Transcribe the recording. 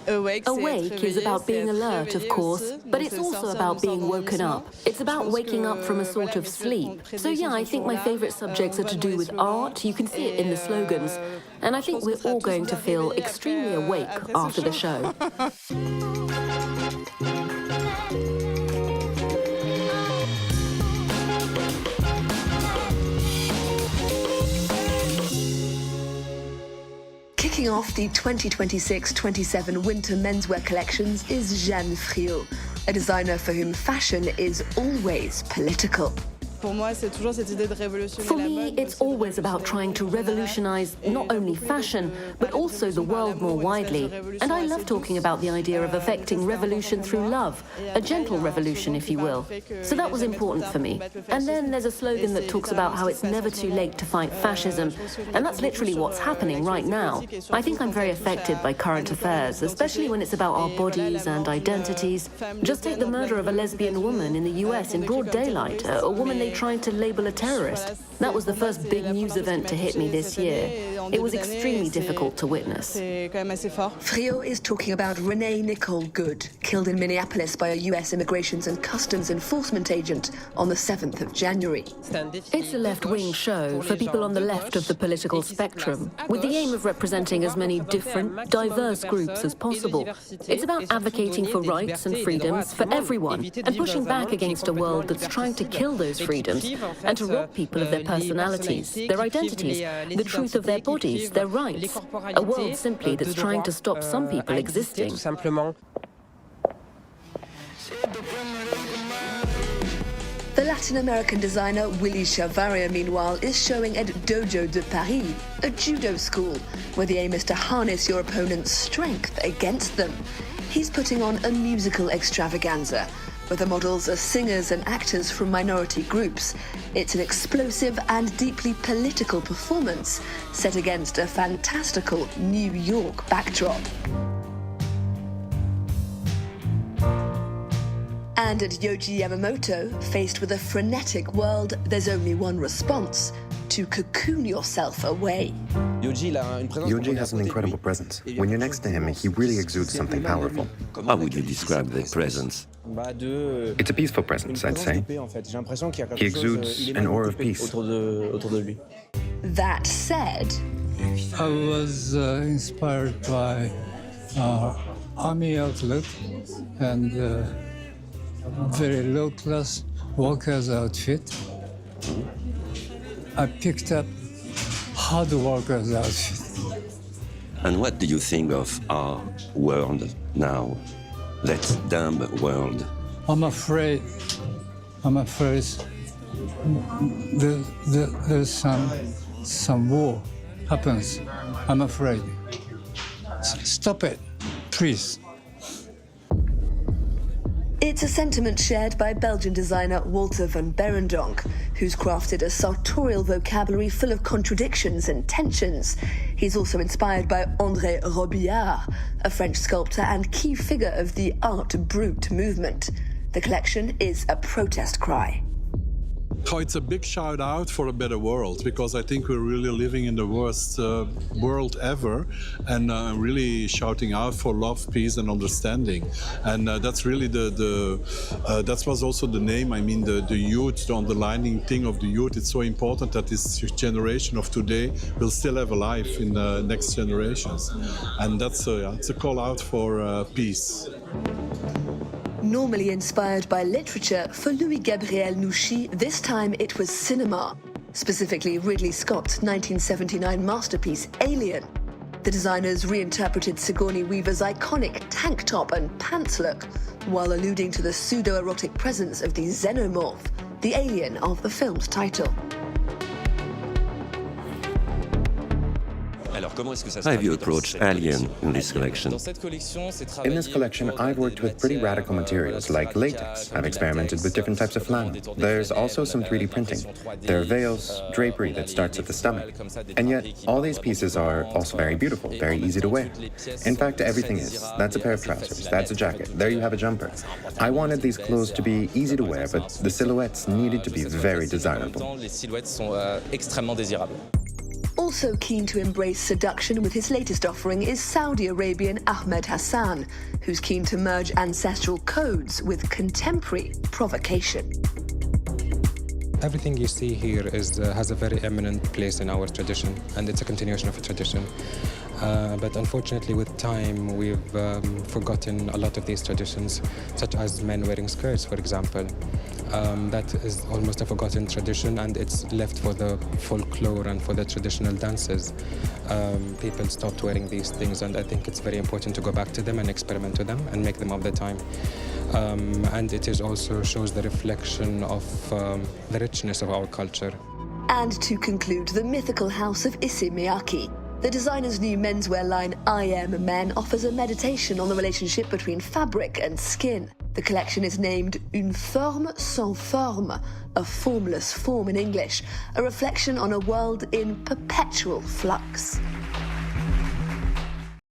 Awake is about being alert, of course, but it's also about being woken up. It's about waking up from a sort of sleep. So yeah, I think my favorite subjects are to do with art. You can see it in the slogans. And I think we're all going to feel extremely awake after the show. Kicking off the 2026-27 winter menswear collections is Jeanne Friot, a designer for whom fashion is always political. For me, it's always about trying to revolutionize not only fashion, but also the world more widely. And I love talking about the idea of affecting revolution through love, a gentle revolution, if you will. So that was important for me. And then there's a slogan that talks about how it's never too late to fight fascism. And that's literally what's happening right now. I think I'm very affected by current affairs, especially when it's about our bodies and identities. Just take the murder of a lesbian woman in the US in broad daylight, a woman they tried to label a terrorist. That was the first big news event to hit me this year. It was extremely difficult to witness. Friot is talking about Renee Nicole Good, killed in Minneapolis by a US Immigrations and Customs Enforcement agent on the 7th of January. It's a left-wing show for people on the left of the political spectrum, with the aim of representing as many different, diverse groups as possible. It's about advocating for rights and freedoms for everyone, and pushing back against a world that's trying to kill those freedoms, and to rob people of their personalities, their identities, the truth of their bodies, their rights. A world simply that's trying to stop some people existing. The Latin American designer Willy Chavarria, meanwhile, is showing at Dojo de Paris, a judo school, where the aim is to harness your opponent's strength against them. He's putting on a musical extravaganza, where the models are singers and actors from minority groups. It's an explosive and deeply political performance set against a fantastical New York backdrop. And at Yohji Yamamoto, faced with a frenetic world, there's only one response: to cocoon yourself away. Yohji has an incredible presence. When you're next to him, he really exudes something powerful. How would you describe the presence? It's a peaceful presence, I'd say. He exudes an aura of peace. That said, I was inspired by army outlook and very low-class workers' outfit. I picked up hard workers' outfit. And what do you think of our world now? That dumb world. I'm afraid there's some war happens. I'm afraid. Stop it, please. it's a sentiment shared by Belgian designer Walter van Beirendonck, who's crafted a sartorial vocabulary full of contradictions and tensions. He's also inspired by André Robillard, a French sculptor and key figure of the Art Brut movement. The collection is a protest cry. Oh, it's a big shout out for a better world, because I think we're really living in the worst world ever, and really shouting out for love, peace and understanding. And that's really that was also the name. I mean, the youth, the underlining thing of the youth. It's so important that this generation of today will still have a life in the next generations. And that's it's a call out for peace. Normally inspired by literature, for Louis-Gabriel Nouchi, this time it was cinema, specifically Ridley Scott's 1979 masterpiece, Alien. The designers reinterpreted Sigourney Weaver's iconic tank top and pants look, while alluding to the pseudo-erotic presence of the xenomorph, the alien of the film's title. How have you approached Alien in this collection? In this collection, I've worked with pretty radical materials like latex. I've experimented with different types of flannel. There's also some 3D printing. There are veils, drapery that starts at the stomach. And yet, all these pieces are also very beautiful, very easy to wear. In fact, everything is. That's a pair of trousers, that's a jacket, there you have a jumper. I wanted these clothes to be easy to wear, but the silhouettes needed to be very desirable. Also keen to embrace seduction with his latest offering is Saudi Arabian Ahmed Hassan, who's keen to merge ancestral codes with contemporary provocation. Everything you see here has a very eminent place in our tradition, and it's a continuation of a tradition. But unfortunately, with time, we've forgotten a lot of these traditions, such as men wearing skirts, for example. That is almost a forgotten tradition, and it's left for the folklore and for the traditional dances. People stopped wearing these things, and I think it's very important to go back to them and experiment with them and make them of the time. And it is also shows the reflection of the richness of our culture. And to conclude, the mythical house of Issey Miyake. The designer's new menswear line, I Am Men, offers a meditation on the relationship between fabric and skin. The collection is named Une forme sans forme, a formless form in English, a reflection on a world in perpetual flux.